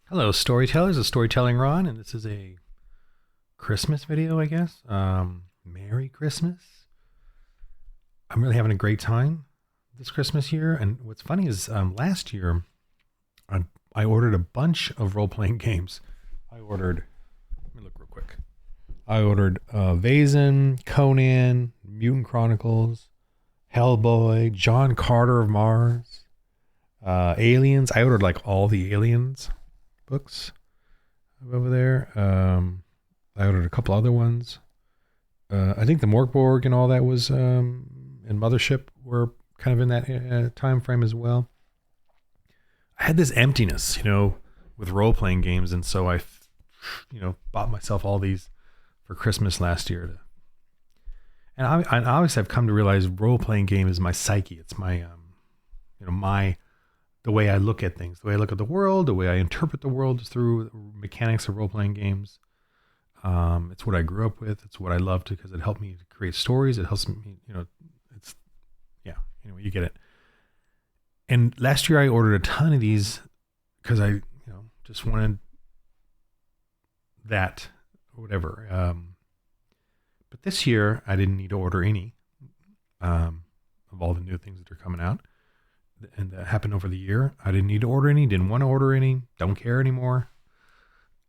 Hello, storytellers. It's Storytelling Ron, and this is a Christmas video, I guess. Merry Christmas. I'm really having a great time this Christmas year. And what's funny is last year, I ordered a bunch of role playing games. Let me look real quick. I ordered Vaesen, Conan, Mutant Chronicles, Hellboy, John Carter of Mars, Aliens. I ordered like all the Aliens books over there. I ordered a couple other ones. I think the Morkborg and all that was, and Mothership were kind of in that time frame as well. I had this emptiness, with role-playing games, and so I, bought myself all these for Christmas last year. And obviously I've come to realize role-playing game is my psyche. It's my, the way I look at things, the way I look at the world, the way I interpret the world is through the mechanics of role-playing games. It's what I grew up with. It's what I loved because it helped me to create stories. It helps me, you get it. And last year I ordered a ton of these because I, just wanted that or whatever. But this year I didn't need to order any of all the new things that are coming out. And that happened over the year. I didn't need to order any, didn't want to order any, don't care anymore.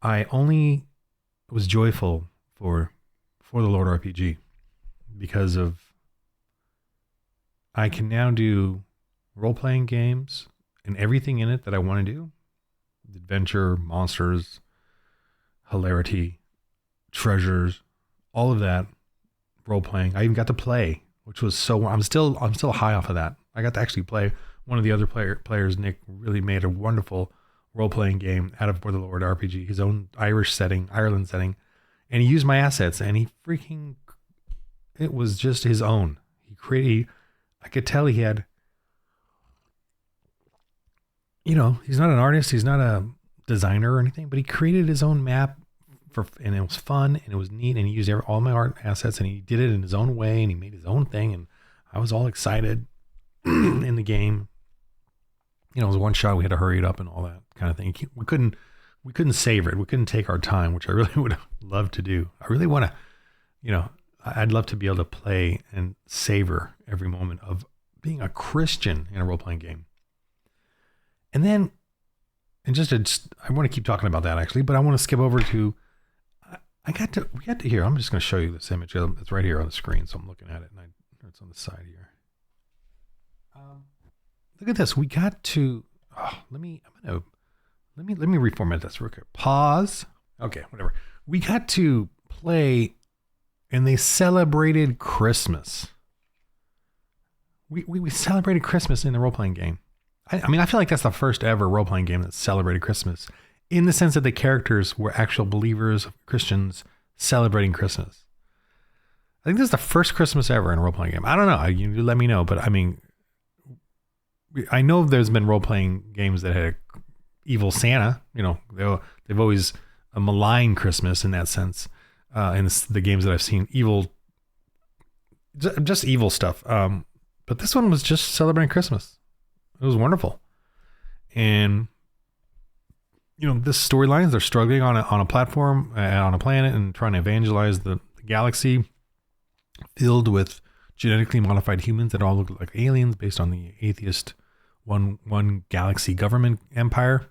I only was joyful for the Lord RPG because of I can now do role-playing games and everything in it that I want to do. Adventure, monsters, hilarity, treasures, all of that role-playing. I even got to play, which was I'm still high off of that. I got to actually play. One of the other players, Nick, really made a wonderful role-playing game out of For the Lord RPG, his own Ireland setting, and he used my assets, and it was just his own. I could tell he had, he's not an artist, he's not a designer or anything, but he created his own map and it was fun, and it was neat, and he used all my art assets, and he did it in his own way, and he made his own thing, and I was all excited in the game. It was one shot. We had to hurry it up and all that kind of thing. We couldn't savor it. We couldn't take our time, which I really would love to do. I really want to, I'd love to be able to play and savor every moment of being a Christian in a role-playing game. And then, I want to keep talking about that actually, but I want to skip over to, we got to here. I'm just going to show you this image. It's right here on the screen. So I'm looking at it, and it's on the side here. Look at this. We got to. Let me reformat this real quick. Pause. Okay, whatever. We got to play, and they celebrated Christmas. We celebrated Christmas in the role playing game. I feel like that's the first ever role playing game that celebrated Christmas, in the sense that the characters were actual believers, Christians celebrating Christmas. I think this is the first Christmas ever in a role playing game. I don't know. You let me know, but I know there's been role-playing games that had evil Santa. They've always maligned Christmas in that sense. In the games that I've seen, just evil stuff. But this one was just celebrating Christmas. It was wonderful. And, this storylines, they're struggling on a platform, on a planet, and trying to evangelize the galaxy filled with genetically modified humans that all look like aliens based on the atheist one galaxy government empire.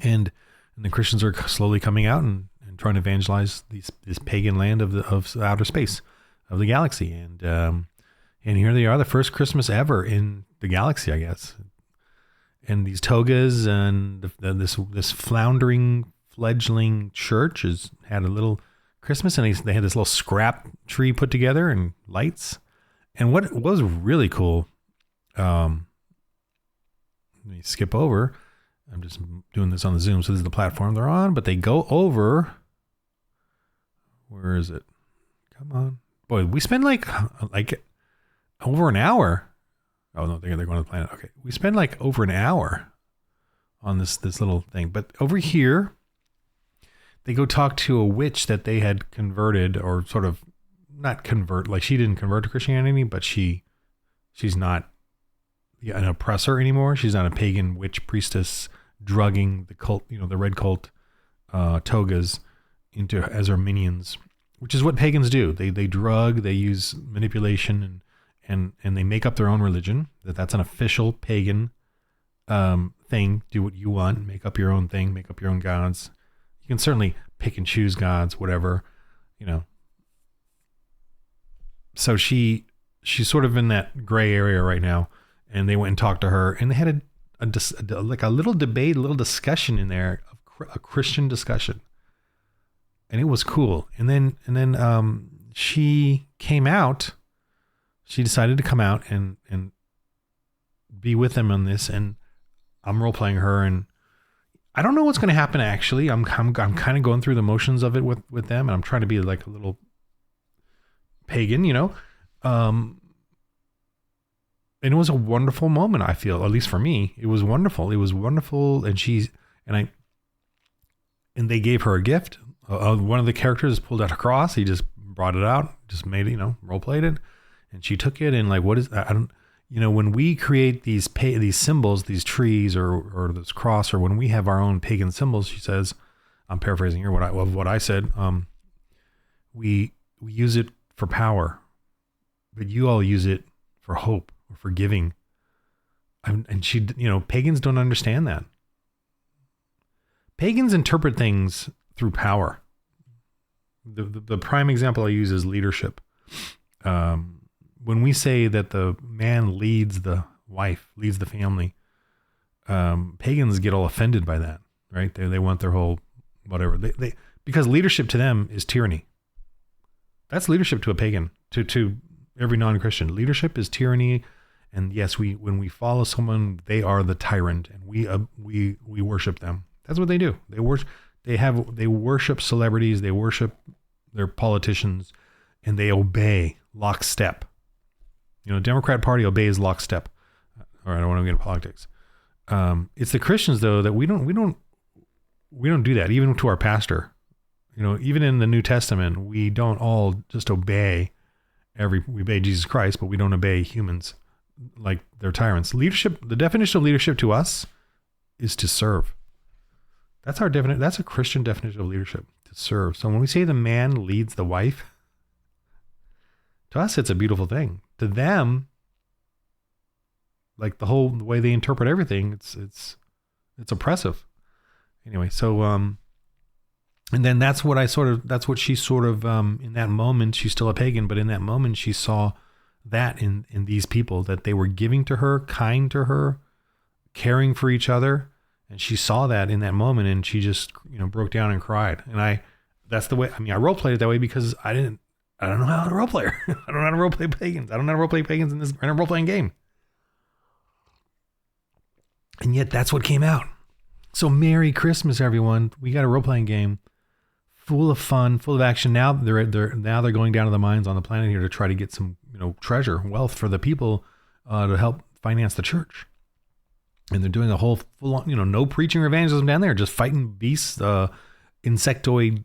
And the Christians are slowly coming out and trying to evangelize this pagan land of outer space, of the galaxy. And here they are, the first Christmas ever in the galaxy, I guess. And these togas and this floundering fledgling church had a little Christmas, and they had this little scrap tree put together and lights. And what was really cool, let me skip over. I'm just doing this on the Zoom. So this is the platform they're on, but they go over. Where is it? Come on. Boy, we spend like over an hour. Oh no, they're going to the planet. Okay. We spend like over an hour on this little thing. But over here, they go talk to a witch that they had converted, or sort of not convert, like she didn't convert to Christianity, but she's not an oppressor anymore. She's not a pagan witch priestess drugging the cult, the red cult togas into as their minions, which is what pagans do. They drug, they use manipulation, and they make up their own religion. That's an official pagan thing. Do what you want, make up your own thing, make up your own gods. You can certainly pick and choose gods, whatever, So she's sort of in that gray area right now, and they went and talked to her, and they had a little debate, a little discussion in there, a Christian discussion, and it was cool. And then she came out. She decided to come out and be with them on this, and I'm role playing her, and I don't know what's going to happen. Actually, I'm kind of going through the motions of it with them, and I'm trying to be like a little pagan, and it was a wonderful moment. I feel, at least for me, it was wonderful. It was wonderful, and they gave her a gift. One of the characters pulled out a cross. He just brought it out, just made it, role played it, and she took it. And like, what is I don't. When we create these symbols, these trees or this cross, or when we have our own pagan symbols, she says, I'm paraphrasing here what I said. We use it for power, but you all use it for hope or for giving. And she, pagans don't understand that. Pagans interpret things through power. The prime example I use is leadership. When we say that the man leads the wife, leads the family, pagans get all offended by that, right? They want their whole whatever. Because leadership to them is tyranny. That's leadership to a pagan, to every non-Christian. Leadership is tyranny, and yes, when we follow someone, they are the tyrant, and we worship them. That's what they do. They worship celebrities, they worship their politicians, and they obey lockstep. Democrat Party obeys lockstep. All right, I don't want to get into politics. It's the Christians though that we don't do that, even to our pastor. Even in the New Testament, we don't all just obey we obey Jesus Christ, but we don't obey humans like they're tyrants. Leadership, the definition of leadership to us is to serve. That's our definition. That's a Christian definition of leadership, to serve. So when we say the man leads the wife, to us, it's a beautiful thing. To them, like the way they interpret everything, it's oppressive. Anyway, so and then that's what she sort of in that moment, she's still a pagan, but in that moment she saw that in these people, that they were giving to her, kind to her, caring for each other, and she saw that in that moment, and she just broke down and cried. And that's the way. I role played it that way because I don't know how to role play. I don't know how to role play pagans. I don't know how to role play pagans in a role playing game. And yet that's what came out. So Merry Christmas, everyone. We got a role playing game full of fun, full of action. Now they're going down to the mines on the planet here to try to get some, treasure, wealth for the people to help finance the church. And they're doing a whole full on, no preaching or evangelism down there, just fighting beasts, insectoid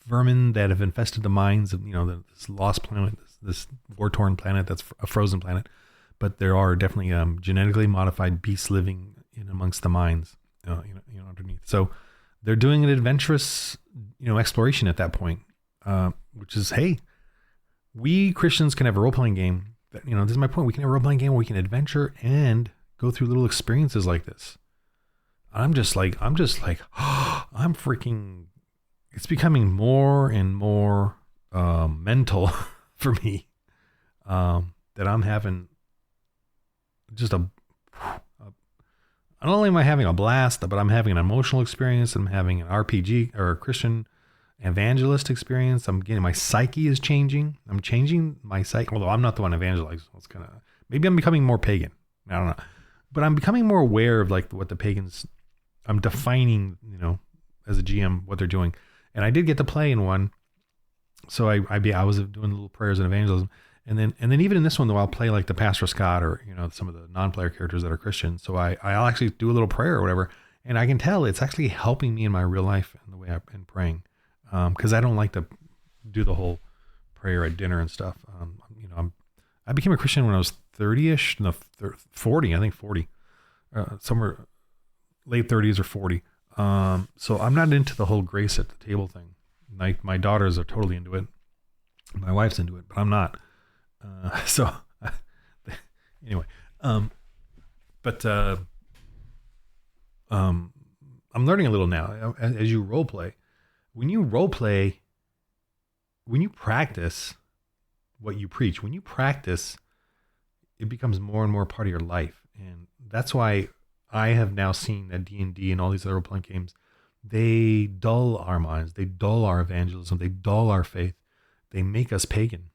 vermin that have infested the mines of, this lost planet, this war-torn planet that's a frozen planet. But there are definitely genetically modified beasts living in amongst the mines, underneath. So they're doing an adventurous, exploration at that point, which is, hey, we Christians can have a role-playing game. That, this is my point. We can have a role-playing game where we can adventure and go through little experiences like this. I'm just like, I'm freaking. It's becoming more and more mental for me, that I'm having just not only am I having a blast, but I'm having an emotional experience. I'm having an RPG or a Christian evangelist experience. My psyche is changing. I'm changing my psyche, although I'm not the one evangelizing. Maybe I'm becoming more pagan. I don't know, but I'm becoming more aware of like what the pagans, I'm defining, as a GM, what they're doing. And I did get to play in one. So I was doing little prayers and evangelism. And then even in this one, though, I'll play like the Pastor Scott or, some of the non-player characters that are Christian. So I'll actually do a little prayer or whatever. And I can tell it's actually helping me in my real life and the way I've been praying. Cause I don't like to do the whole prayer at dinner and stuff. I became a Christian when I was 30-ish, no, 40, I think 40, somewhere late 30s or 40. So I'm not into the whole grace at the table thing. My daughters are totally into it. My wife's into it, but I'm not. So anyway, but I'm learning a little now as you role play. When you role play, when you practice what you preach, when you practice, it becomes more and more part of your life. And that's why I have now seen that D&D and all these other role-playing games, they dull our minds. They dull our evangelism. They dull our faith. They make us pagan.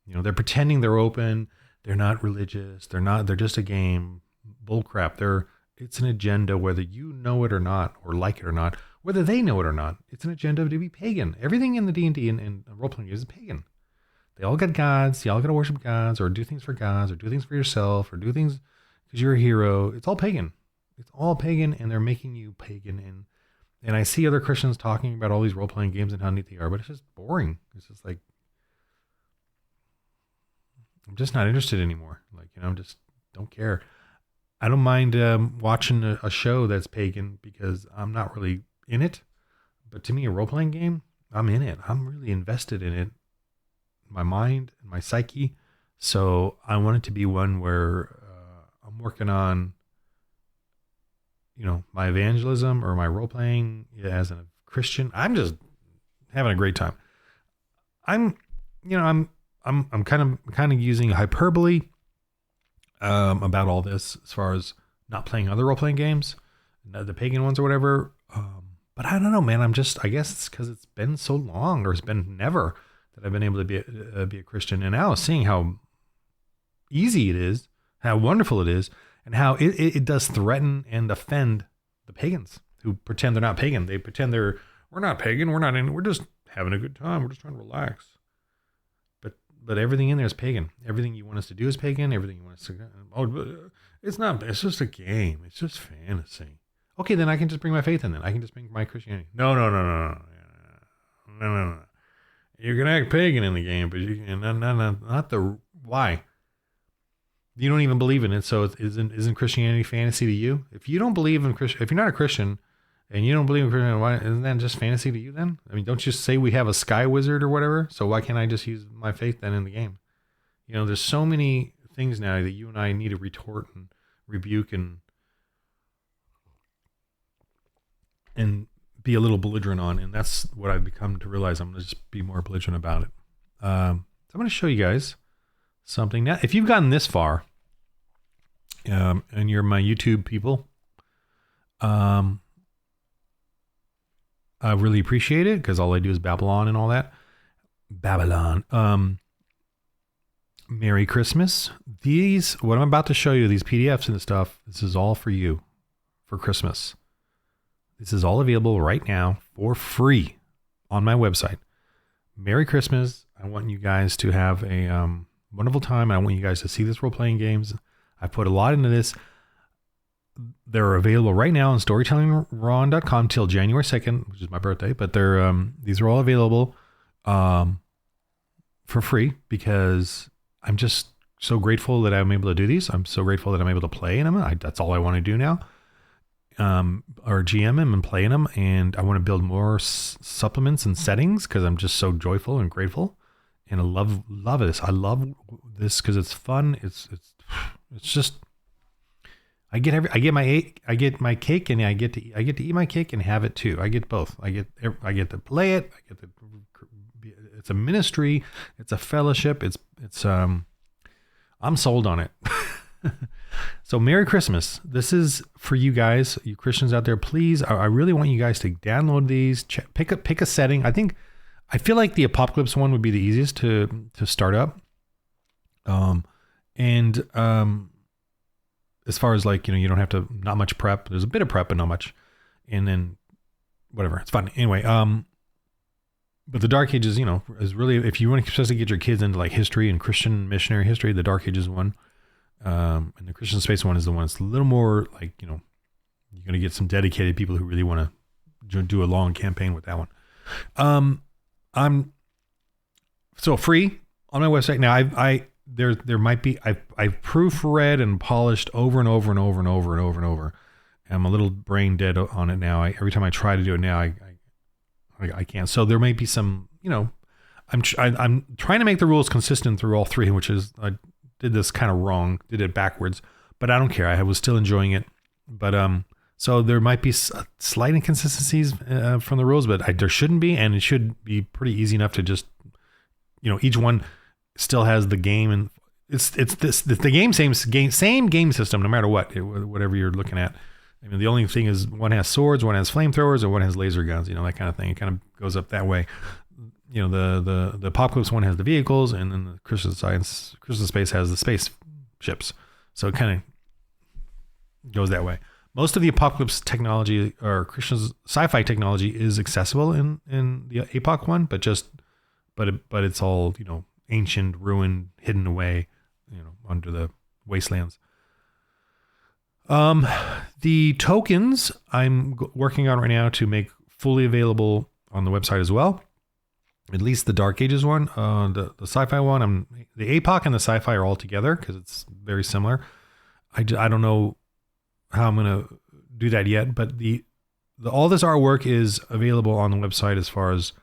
They're pretending they're open. They're not religious. They're just a game. Bullcrap. It's an agenda, whether you know it or not, or like it or not, whether they know it or not. It's an agenda to be pagan. Everything in the D&D and role-playing games is pagan. They all got gods. You all got to worship gods, or do things for gods, or do things for yourself, or do things because you're a hero. It's all pagan. It's all pagan, and they're making you pagan. And I see other Christians talking about all these role-playing games and how neat they are, but it's just boring. It's just like, I'm just not interested anymore. Just don't care. I don't mind watching a show that's pagan because I'm not really in it. But to me, a role-playing game, I'm in it. I'm really invested in it. My mind and my psyche. So I want it to be one where I'm working on, my evangelism or my role playing as a Christian. I'm just having a great time. I'm kind of using hyperbole about all this as far as not playing other role playing games, the pagan ones or whatever. But I don't know, man. I guess it's because it's been so long, or it's been never, that I've been able to be a Christian. And now seeing how easy it is, how wonderful it is, and how it does threaten and offend the pagans who pretend they're not pagan. They pretend we're not pagan. We're just having a good time. We're just trying to relax. But everything in there is pagan. Everything you want us to do is pagan. Everything you want us to, it's not, it's just a game. It's just fantasy. Okay, then I can just bring my faith in then. I can just bring my Christianity. No. You can act pagan in the game, but you can not the why. You don't even believe in it, so isn't Christianity fantasy to you? If you don't believe in Christian, if you're not a Christian and you don't believe in Christianity, why isn't that just fantasy to you then? I mean, don't you say we have a sky wizard or whatever? So why can't I just use my faith then in the game? There's so many things now that you and I need to retort and rebuke and be a little belligerent on, and that's what I've become to realize. I'm going to just be more belligerent about it. So I'm going to show you guys something now. If you've gotten this far, and you're my YouTube people, I really appreciate it, because all I do is Babylon and all that. Babylon. Merry Christmas. What I'm about to show you, these PDFs and stuff, this is all for you for Christmas. This is all available right now for free on my website. Merry Christmas. I want you guys to have a wonderful time. I want you guys to see this role-playing games. I put a lot into this. They're available right now on storytellingron.com till January 2nd, which is my birthday. But these are all available for free, because I'm just so grateful that I'm able to do these. I'm so grateful that I'm able to play in them. That's all I want to do now. Or GM them and play in them, and I want to build more supplements and settings, because I'm just so joyful and grateful, and I love this. I love this because it's fun. It's just I get my cake, and I get to eat my cake and have it too. I get both. I get to play it. It's a ministry. It's a fellowship. I'm sold on it. So Merry Christmas. This is for you guys, you Christians out there. Please, I really want you guys to download these. Pick a setting. I feel like the Apocalypse one would be the easiest to start up. As far as you don't have to, not much prep. There's a bit of prep, but not much. And then whatever, it's fun. Anyway, but the Dark Ages, is really, if you want to especially get your kids into history and Christian missionary history, the Dark Ages one. And the Christian Space one is the one that's a little more you're going to get some dedicated people who really want to do a long campaign with that one. I'm so free on my website now. There might be, I've proofread and polished over and over and over and over and over and over I'm a little brain dead on it now. Every time I try to do it now, I can't. So there might be some, I'm trying to make the rules consistent through all three, which is I did this kind of wrong, did it backwards, but I don't care. I was still enjoying it. But so there might be slight inconsistencies from the rules, but there shouldn't be, and it should be pretty easy enough to just, each one still has the game, and it's the same game system no matter whatever you're looking at. I mean, the only thing is one has swords, one has flamethrowers, or one has laser guns, that kind of thing. It kind of goes up that way. The Apocalypse one has the vehicles, and then the Christian Space has the space ships. So it kind of goes that way. Most of the Apocalypse technology or Christian's sci-fi technology is accessible in the APOC one, but it's all, ancient, ruined, hidden away, under the wastelands. The tokens I'm working on right now to make fully available on the website as well. At least the Dark Ages one, the sci-fi one. The APOC and the sci-fi are all together because it's very similar. I don't know how I'm gonna do that yet, but all this artwork is available on the website as far as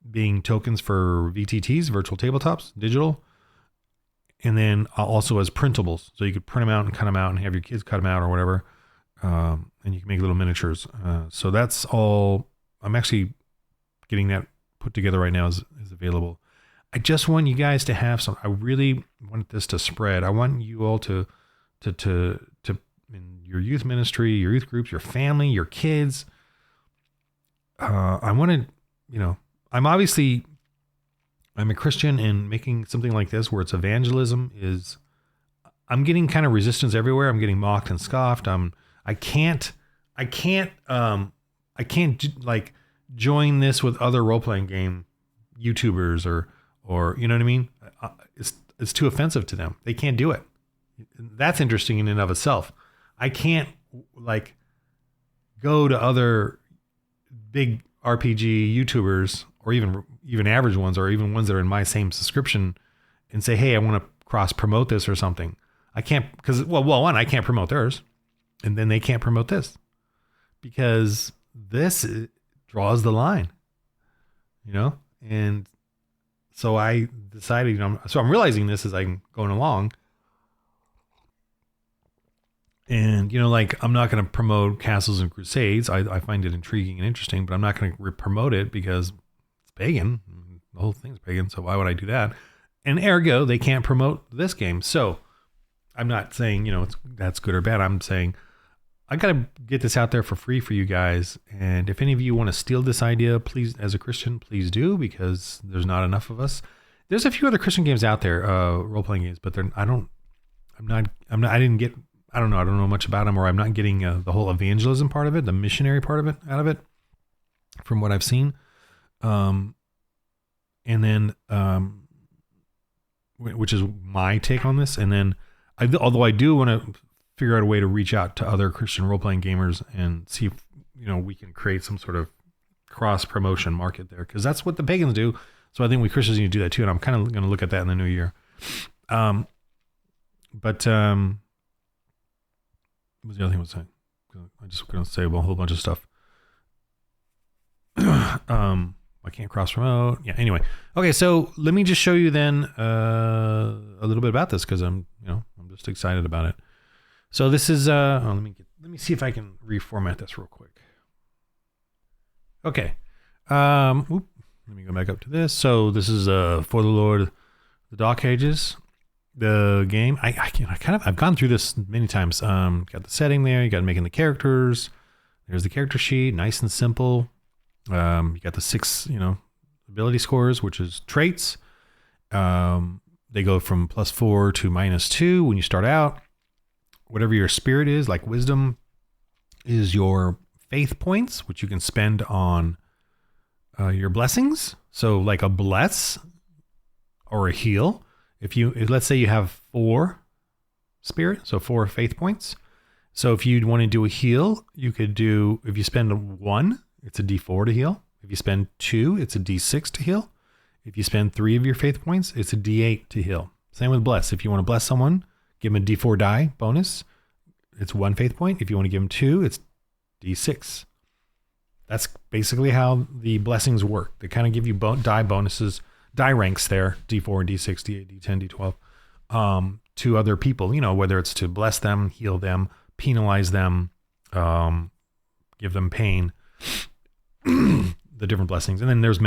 being tokens for VTTs, virtual tabletops, digital, and then also as printables. So you could print them out and cut them out and have your kids cut them out or whatever, and you can make little miniatures. So that's all. I'm actually getting that put together right now is available. I just want you guys to have some. I really want this to spread. I want you all to in your youth ministry, your youth groups, your family, your kids. I want to, I'm a Christian, and making something like this where it's evangelism I'm getting kind of resistance everywhere. I'm getting mocked and scoffed. I can't like join this with other role-playing game YouTubers or you know what I mean? It's too offensive to them. They can't do it. That's interesting in and of itself. I can't like go to other big RPG YouTubers or even average ones or even ones that are in my same subscription and say, hey, I want to cross promote this or something. I can't because, one, I can't promote theirs, and then they can't promote this because this draws the line, and so I decided, so I'm realizing this as I'm going along. And, I'm not going to promote Castles and Crusades. I find it intriguing and interesting, but I'm not going to promote it because it's pagan. The whole thing's pagan. So why would I do that? And ergo, they can't promote this game. So I'm not saying, that's good or bad. I'm saying I got to get this out there for free for you guys. And if any of you want to steal this idea, please, as a Christian, please do, because there's not enough of us. There's a few other Christian games out there, role-playing games, but I don't know much about them, or I'm not getting the whole evangelism part of it, the missionary part of it out of it from what I've seen. And then, which is my take on this. And then although I do want to figure out a way to reach out to other Christian role-playing gamers and see if, we can create some sort of cross promotion market there. Cause that's what the pagans do. So I think we Christians need to do that too. And I'm kind of going to look at that in the new year. What was the other thing I was saying? I just going to say a whole bunch of stuff. I can't cross promote. Yeah. Anyway. Okay. So let me just show you then a little bit about this because I'm just excited about it. So this is let me see if I can reformat this real quick. Okay. Let me go back up to this. So this is For the Lord, the Dark Ages. The game, I've gone through this many times. Got the setting there. You got making the characters. There's the character sheet, nice and simple. You got the 6, ability scores, which is traits. They go from +4 to -2 when you start out. Whatever your spirit is, like wisdom, is your faith points, which you can spend on your blessings. So like a bless or a heal. If let's say you have 4 spirit, so 4 faith points. So if you'd want to do a heal, you could do, if you spend 1, it's a D4 to heal. If you spend 2, it's a D6 to heal. If you spend 3 of your faith points, it's a D8 to heal. Same with bless. If you want to bless someone, give them a D4 die bonus. It's 1 faith point. If you want to give them 2, it's D6. That's basically how the blessings work. They kind of give you die bonuses, die ranks there, D4, D6, D8, D10, D12, to other people, whether it's to bless them, heal them, penalize them, give them pain, the different blessings. And then there's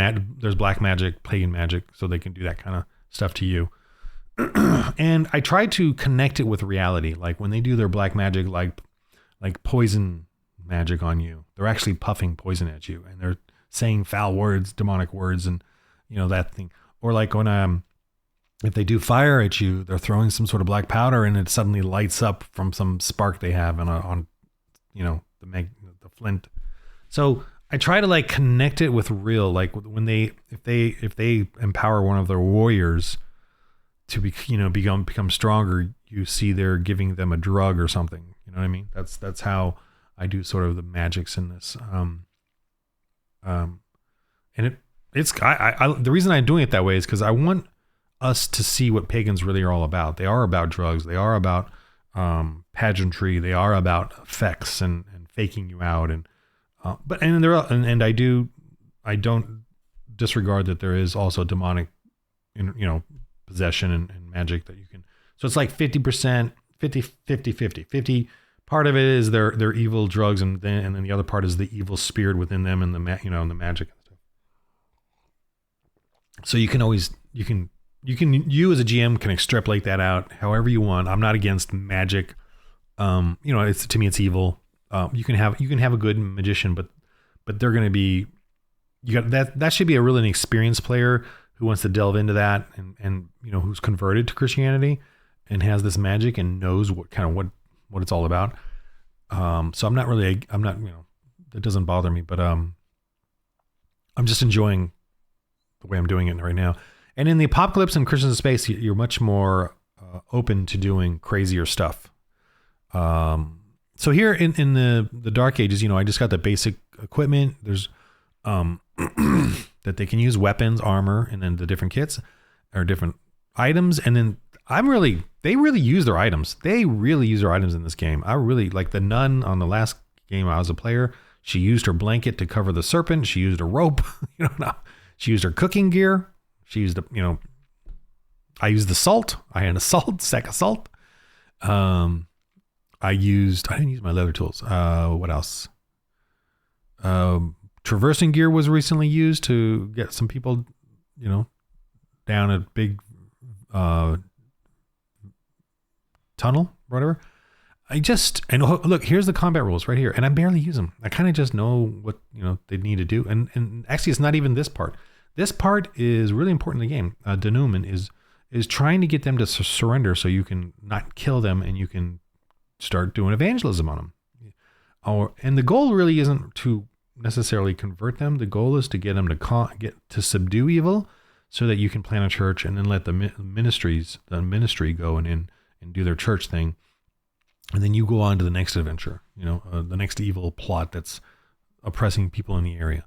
black magic, pagan magic, so they can do that kind of stuff to you. And I try to connect it with reality. Like when they do their black magic, like poison magic on you, they're actually puffing poison at you and they're saying foul words, demonic words, and that thing. Or like when if they do fire at you, they're throwing some sort of black powder and it suddenly lights up from some spark they have on the flint. So I try to like connect it with real, like when if they empower one of their warriors to become stronger, you see they're giving them a drug or something. You know what I mean? That's how I do sort of the magics in this. And the reason I'm doing it that way is because I want us to see what pagans really are all about. They are about drugs. They are about pageantry. They are about effects and faking you out. And I don't disregard that there is also demonic, possession and magic that you can. So it's like 50%, 50. Part of it is their evil drugs, and then the other part is the evil spirit within them and the magic and stuff. So you as a GM can extrapolate that out however you want. I'm not against magic. To me it's evil. You can have a good magician, but they're going to be, that should be a really experienced player who wants to delve into that and who's converted to Christianity and has this magic and knows what it's all about. So I'm not, that doesn't bother me, but I'm just enjoying the way I'm doing it right now. And in the Apocalypse and Christians in Space, you're much more open to doing crazier stuff. So here in the Dark Ages, I just got the basic equipment. There's that they can use weapons, armor, and then the different kits or different items. And then they really use their items. They really use their items in this game. I really like the nun on the last game I was a player. She used her blanket to cover the serpent. She used a rope. She used her cooking gear. She used I used the salt. I had a sack of salt. I didn't use my leather tools. What else? Traversing gear was recently used to get some people, down a big tunnel, whatever. Look, here's the combat rules right here, and I barely use them. I kind of just know what they need to do, and actually, it's not even this part. This part is really important in the game. Denouement is trying to get them to surrender, so you can not kill them, and you can start doing evangelism on them. And the goal really isn't to necessarily convert them. The goal is to get them to subdue evil, so that you can plant a church and then let the ministry go and do their church thing, and then you go on to the next adventure. The next evil plot that's oppressing people in the area.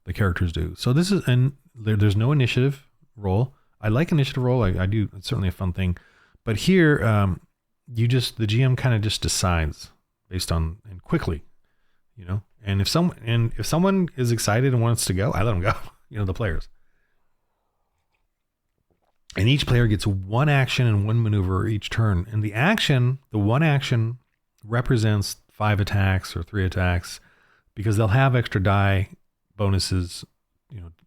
The characters do. So this is, and there's no initiative roll. I like initiative roll. I do. It's certainly a fun thing. But here, the GM kind of just decides based on, and quickly, and if someone is excited and wants to go, I let them go, the players. And each player gets one action and one maneuver each turn. And the one action represents 5 attacks or 3 attacks, because they'll have extra die bonuses,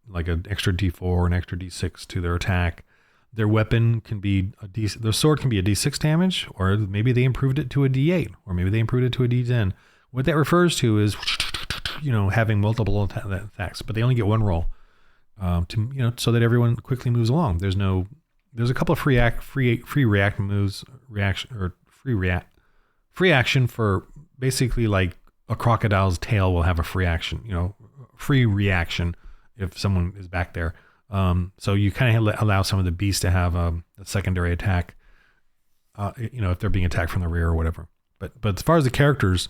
like an extra D4, an extra D6 to their attack. Their weapon can be their sword can be a D6 damage, or maybe they improved it to a D8, or maybe they improved it to a D10. What that refers to is, having multiple attacks, but they only get one roll, so that everyone quickly moves along. There's a couple of free action for basically like a crocodile's tail will have a free action, free reaction if someone is back there. So you kind of allow some of the beasts to have a secondary attack, if they're being attacked from the rear or whatever. But as far as the characters,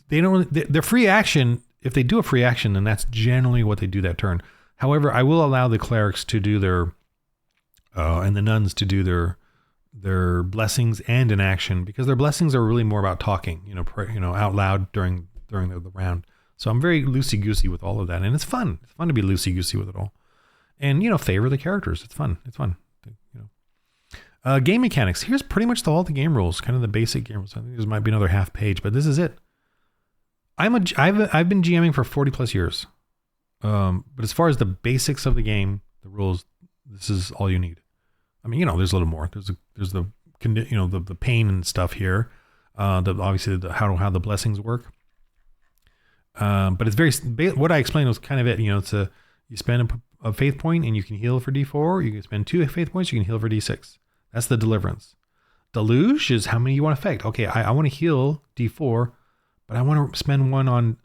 they're free action. If they do a free action, then that's generally what they do that turn. However, I will allow the clerics to do their, and the nuns to do their blessings and an action, because their blessings are really more about talking, out loud during during the round. So I'm very loosey-goosey with all of that. And it's fun. It's fun to be loosey-goosey with it all. And, favor the characters. It's fun. It's fun. Game mechanics. Here's pretty much all the game rules, kind of the basic game rules. I think there might be another half page, but this is it. I've been GMing for 40 plus years. But as far as the basics of the game, the rules, this is all you need. I mean, there's a little more. There's the pain and stuff here. Obviously how the blessings work. But it's what I explained was kind of it. You spend a faith point and you can heal for D4. You can spend 2 faith points. You can heal for D6. That's the deliverance. Deluge is how many you want to affect. Okay, I want to heal D4, but I want to spend one on,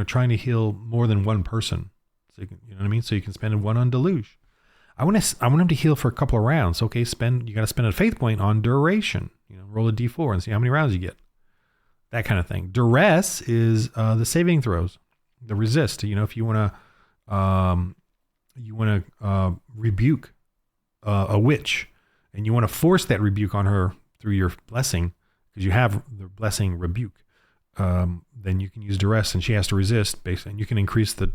trying to heal more than one person. So you know what I mean? So you can spend one on deluge. I want him to heal for a couple of rounds. Okay, you got to spend a faith point on duration. Roll a D4 and see how many rounds you get. That kind of thing. Duress is the saving throws, the resist. If you want to rebuke a witch, and you want to force that rebuke on her through your blessing, because you have the blessing rebuke, then you can use duress, and she has to resist, basically, and you can increase the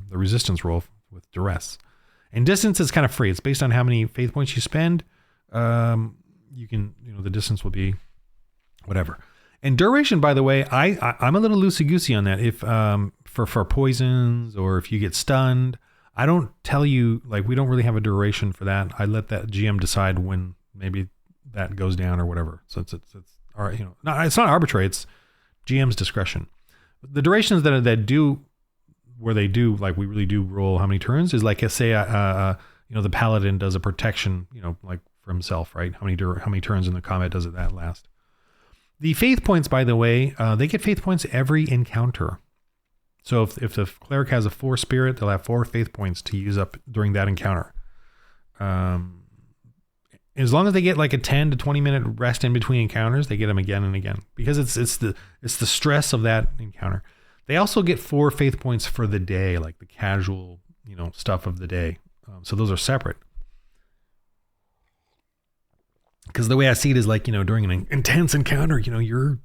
resistance roll with duress. And distance is kind of free. It's based on how many faith points you spend. You can, the distance will be whatever. And duration, by the way, I'm a little loosey-goosey on that. If for poisons or if you get stunned, I don't tell you, we don't really have a duration for that. I let that GM decide when maybe that goes down or whatever. So it's all right, it's not arbitrary. It's GM's discretion. The durations that do, where they do, we really do roll how many turns is say, the paladin does a protection, for himself, right? How many turns in the combat does that last? The faith points, by the way, they get faith points every encounter. So if the cleric has a 4 spirit, they'll have 4 faith points to use up during that encounter. As long as they get a 10 to 20 minute rest in between encounters, they get them again and again, because it's the stress of that encounter. They also get 4 faith points for the day, like the casual, stuff of the day. So those are separate. Because the way I see it is during an intense encounter, you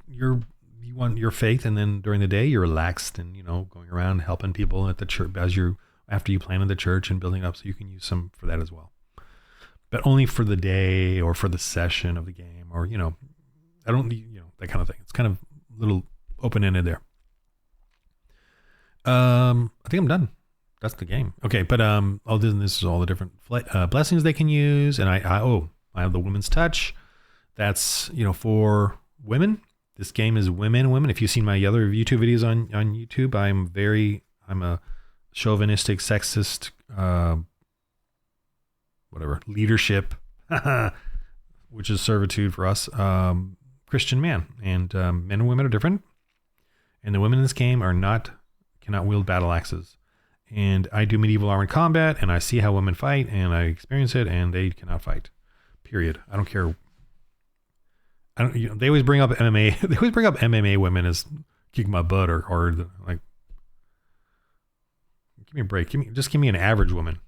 want your faith, and then during the day you're relaxed and going around helping people at the church after you planted the church and building it up, so you can use some for that as well, but only for the day or for the session of the game, or I don't that kind of thing. It's kind of a little open-ended there. I think I'm done. That's the game. Okay, but other than this is all the different blessings they can use, and I have the women's touch. That's for women. This game is women. If you've seen my other YouTube videos on YouTube, I'm a chauvinistic, sexist, leadership, which is servitude for us, Christian man. And men and women are different. And the women in this game cannot wield battle axes. And I do medieval armored combat, and I see how women fight, and I experience it, and they cannot fight. Period. I don't care. They always bring up MMA. They always bring up MMA women as kicking my butt or give me a break. Just give me an average woman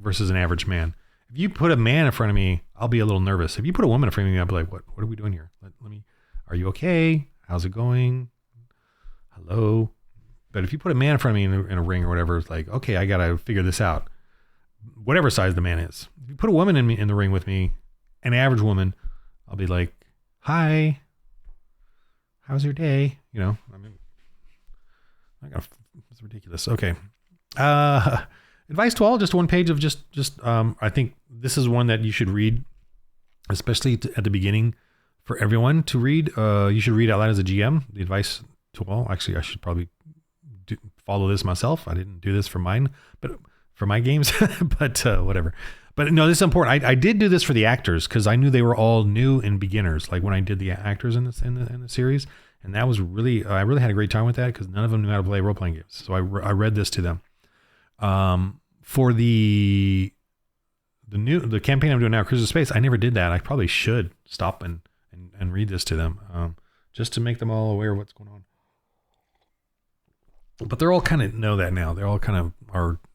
versus an average man. If you put a man in front of me, I'll be a little nervous. If you put a woman in front of me, I'll be like, what are we doing here? Are you okay? How's it going? Hello. But if you put a man in front of me in a ring or whatever, it's like, okay, I got to figure this out. Whatever size the man is. If you put a woman in the ring with me, an average woman, I'll be like, hi, how's your day? It's ridiculous. Okay. Advice to all, just one page of just I think this is one that you should read, especially at the beginning for everyone to read. You should read out loud as a GM, the advice to all. Actually, I should probably follow this myself. I didn't do this for mine, but for my games, but whatever. But no, this is important. I did do this for the actors because I knew they were all new and beginners. When I did the actors in the series, and that was really I really had a great time with that because none of them knew how to play role playing games. So I read this to them. For the campaign I'm doing now, Cruise of Space, I never did that. I probably should stop and read this to them, just to make them all aware of what's going on. But they're all kind of know that now. They're all kind of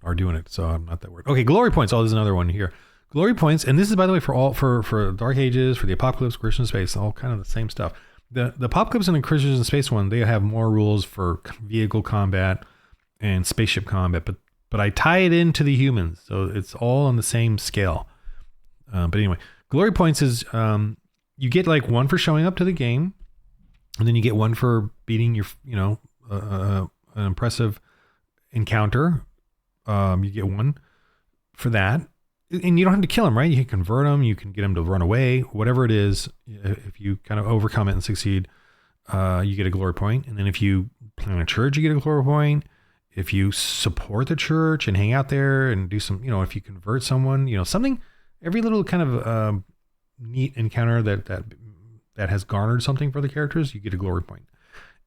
are doing it, so I'm not that worried. Okay, glory points. Oh, there's another one here. Glory points, and this is, by the way, for Dark Ages, for the Apocalypse, Cruise of Space, all kind of the same stuff. The Pop Clips and the Cruisers in Space one, they have more rules for vehicle combat and spaceship combat, but I tie it into the humans, so it's all on the same scale. But anyway, glory points is you get like 1 for showing up to the game, and then you get 1 for beating your, an impressive encounter. You get 1 for that, and you don't have to kill them, right? You can convert them, you can get them to run away, whatever it is. If you kind of overcome it and succeed, you get a glory point. And then if you plant a church, you get a glory point. If you support the church and hang out there and do some, if you convert someone, something, every little kind of neat encounter that has garnered something for the characters, you get a glory point.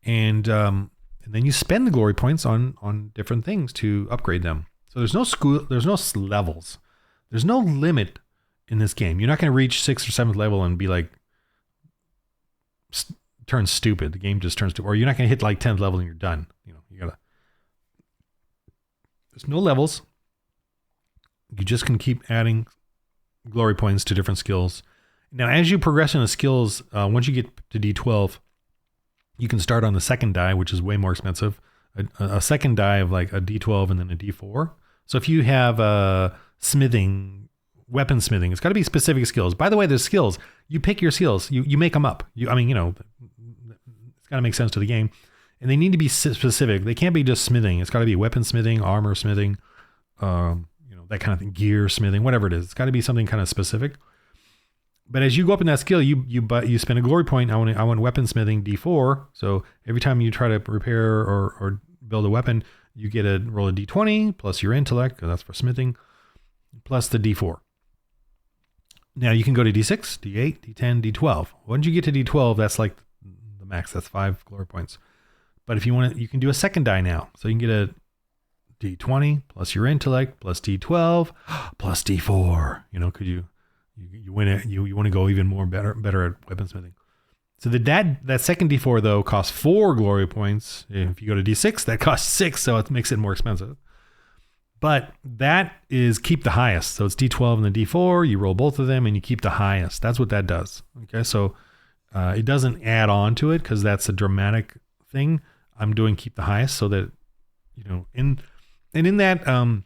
And then you spend the glory points on different things to upgrade them. So there's no levels. There's no limit in this game. You're not going to reach 6th or 7th level and be like, turn stupid. The game just turns stupid. Or you're not going to hit like 10th level and you're done. There's no levels. You just can keep adding glory points to different skills. Now, as you progress in the skills, once you get to D12, you can start on the second die, which is way more expensive. A second die of like a D12 and then a D4. So if you have smithing, weapon smithing, it's got to be specific skills. By the way, there's skills. You pick your skills. You make them up. It's got to make sense to the game. And they need to be specific. They can't be just smithing. It's got to be weapon smithing, armor smithing, that kind of thing, gear smithing, whatever it is. It's got to be something kind of specific. But as you go up in that skill, you spend a glory point. I want weapon smithing D4. So every time you try to repair or build a weapon, you get a roll of D20 plus your intellect, because that's for smithing, plus the D4. Now you can go to D6, D8, D10, D12. Once you get to D12, that's like the max. That's 5 glory points. But if you want to, you can do a second die now. So you can get a D20 plus your intellect plus D12 plus D4. Because you win it. You want to go even more better at weaponsmithing. So that second D4 though costs 4 glory points. If you go to D6, that costs 6, so it makes it more expensive. But that is keep the highest. So it's D12 and the D4. You roll both of them and you keep the highest. That's what that does. Okay, so it doesn't add on to it because that's a dramatic thing. I'm doing keep the highest so that in that I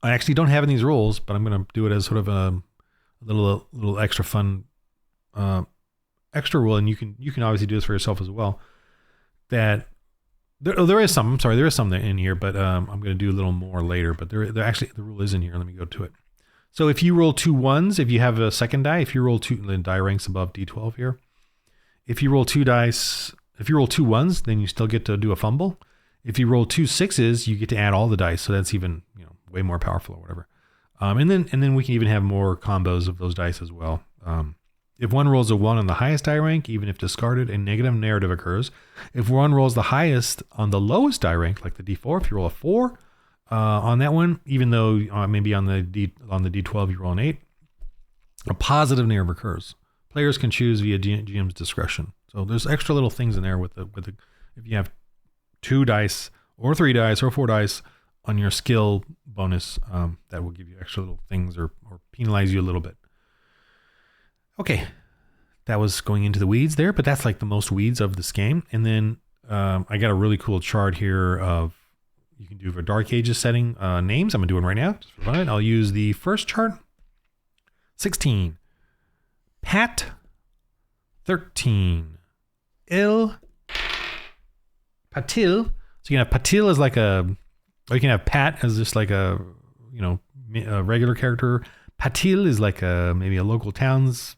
actually don't have any of these rules, but I'm going to do it as sort of a little extra fun extra rule, and you can obviously do this for yourself as well. That there is some. I'm sorry, there is some in here, but I'm going to do a little more later. But there actually the rule is in here. Let me go to it. So if you roll 2 1s, if you have a second die, if you roll 2, the die ranks above D12 here. If you roll 2 dice. If you roll 2 1s, then you still get to do a fumble. If you roll 2 6s, you get to add all the dice. So that's even, way more powerful or whatever. And then we can even have more combos of those dice as well. If one rolls a 1 on the highest die rank, even if discarded, a negative narrative occurs. If one rolls the highest on the lowest die rank, like the D4, if you roll a 4 on that one, even though maybe on the D12 you roll an 8, a positive narrative occurs. Players can choose via GM's discretion. So there's extra little things in there with the if you have 2 dice or 3 dice or 4 dice on your skill bonus, that will give you extra little things or penalize you a little bit. Okay, that was going into the weeds there, but that's like the most weeds of this game. And then I got a really cool chart here of you can do for Dark Ages setting names. I'm gonna do one right now just for fun. I'll use the first chart. 16. Pat. 13. Patil. So you can have Patil as like or you can have Pat as just like a regular character. Patil is like maybe a local town's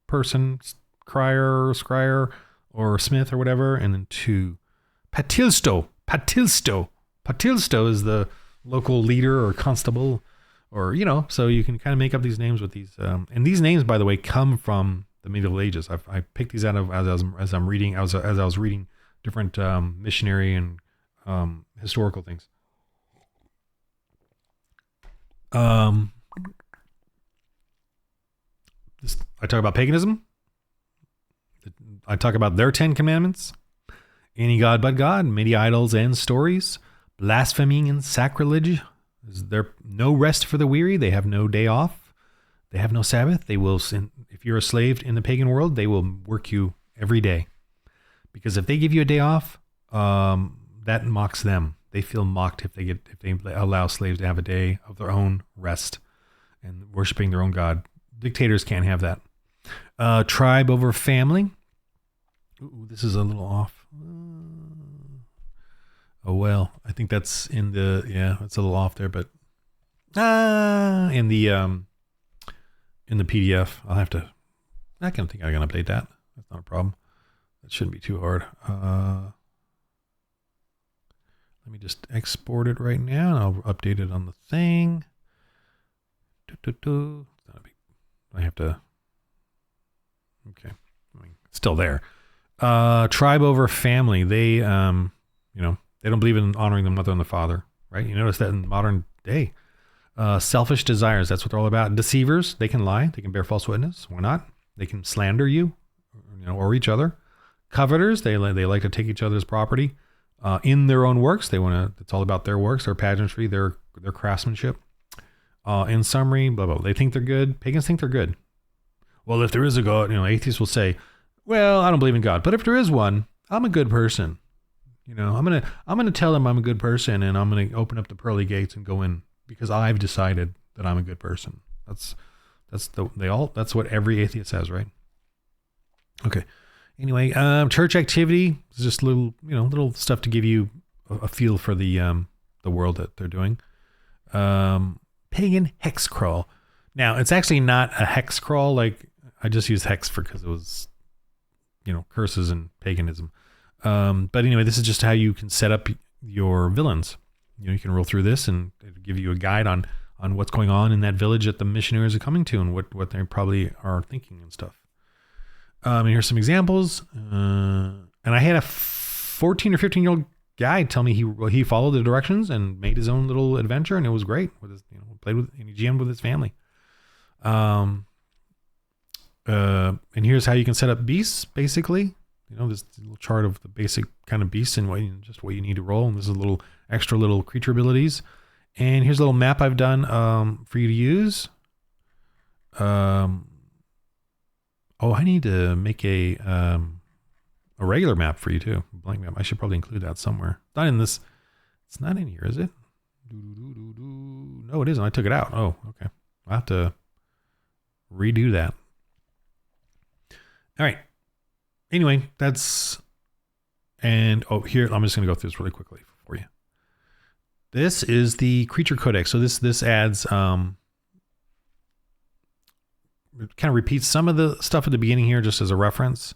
person, scryer, or smith or whatever. And then 2. Patilsto is the local leader or constable, or so you can kind of make up these names with these. And these names, by the way, come from the Medieval Ages. I picked these out of as I'm reading as I was reading different missionary and historical things. I talk about paganism. I talk about their 10 commandments. Any god but God, many idols and stories, blaspheming and sacrilege. Is there no rest for the weary? They have no day off. They have no Sabbath. They will, if you're a slave in the pagan world, they will work you every day. Because if they give you a day off, that mocks them. They feel mocked if they allow slaves to have a day of their own rest and worshiping their own God. Dictators can't have that. Tribe over family. Ooh, this is a little off. Oh well, I think that's in the it's a little off there, but in the PDF, I can update that. That's not a problem. That shouldn't be too hard. Let me just export it right now, and I'll update it on the thing. I have to. Okay, it's still there. Tribe over family. They, they don't believe in honoring the mother and the father, right? You notice that in modern day. Selfish desires. That's what they're all about. Deceivers. They can lie. They can bear false witness. Why not? They can slander you, or each other. Coveters. They like to take each other's property. In their own works. It's all about their works, their pageantry, their craftsmanship. In summary, blah, blah. They think they're good. Pagans think they're good. Well, if there is a God, atheists will say, well, I don't believe in God, but if there is one, I'm a good person. I'm gonna tell them I'm a good person, and I'm gonna open up the pearly gates and go in because I've decided that I'm a good person. That's what every atheist says, right? Okay. Anyway, church activity is just little stuff to give you a feel for the world that they're doing. Pagan hex crawl. Now, it's actually not a hex crawl. Like, I just used hex because it was, curses and paganism. But anyway, this is just how you can set up your villains. You can roll through this and it'll give you a guide on what's going on in that village that the missionaries are coming to and what they probably are thinking and stuff. And here's some examples. And I had a 14 or 15-year-old guy tell me he followed the directions and made his own little adventure, and it was great. With his, played with and he GM'd with his family. And here's how you can set up beasts, basically. This little chart of the basic kind of beasts and what you need to roll. And this is a little extra little creature abilities. And here's a little map I've done for you to use. I need to make a regular map for you too. Blank map. I should probably include that somewhere. Not in this. It's not in here, is it? No, it isn't. I took it out. Oh, okay. I'll have to redo that. All right. Anyway, here, I'm just going to go through this really quickly for you. This is the creature codex. So this adds, it kind of repeats some of the stuff at the beginning here just as a reference.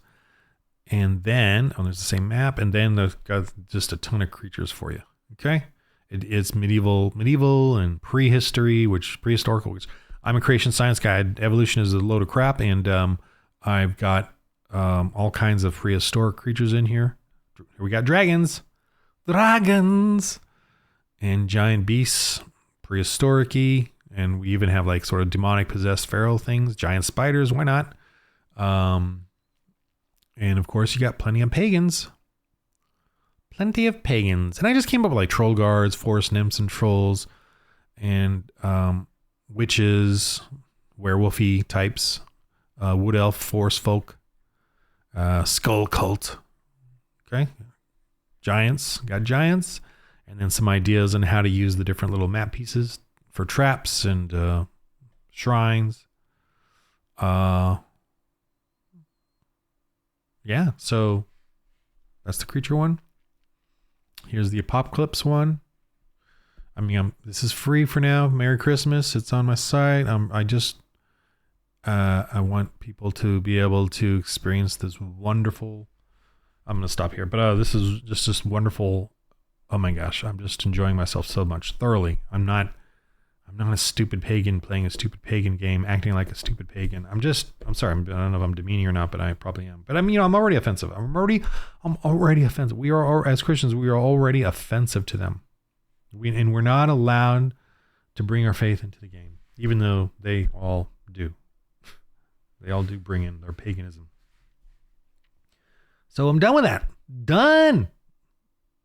And then, there's the same map. And then there's got just a ton of creatures for you. Okay. It's medieval and prehistory, prehistorical, which I'm a creation science guy. Evolution is a load of crap. And I've got all kinds of prehistoric creatures in here. We got dragons, and giant beasts, prehistoric-y. And we even have like sort of demonic possessed feral things, giant spiders. Why not? And of course you got plenty of pagans. And I just came up with like troll guards, forest nymphs and trolls, and witches, werewolfy types, wood elf, forest folk, skull cult. Okay. Giants, and then some ideas on how to use the different little map pieces for traps and shrines. So that's the creature one. Here's the apocalypse one. This is free for now. Merry Christmas. It's on my site. I want people to be able to experience this wonderful. I'm going to stop here, but this is just this wonderful. Oh my gosh. I'm just enjoying myself so much thoroughly. I'm not a stupid pagan playing a stupid pagan game, acting like a stupid pagan. I'm sorry. I don't know if I'm demeaning or not, but I probably am. But I'm already offensive. I'm already offensive. We are, as Christians, we are already offensive to them. And we're not allowed to bring our faith into the game, even though they all do. They all do bring in their paganism. So I'm done with that. Done.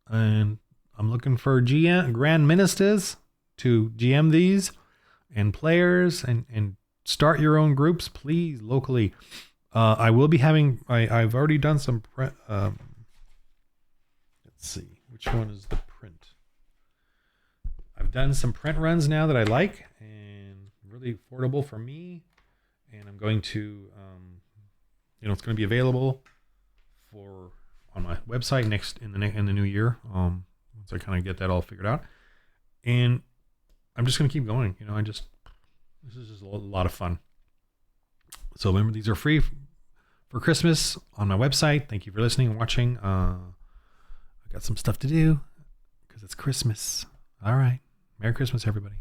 And I'm looking for grand ministers to GM these and players and start your own groups, please, locally. I will be having, I've already done some print. Let's see, which one is the print? I've done some print runs now that I like and really affordable for me. And I'm going to, it's going to be available on my website in the new year. Once I kind of get that all figured out, and I'm just going to keep going. This is just a lot of fun. So remember, these are free for Christmas on my website. Thank you for listening and watching. I got some stuff to do because it's Christmas. All right. Merry Christmas, everybody.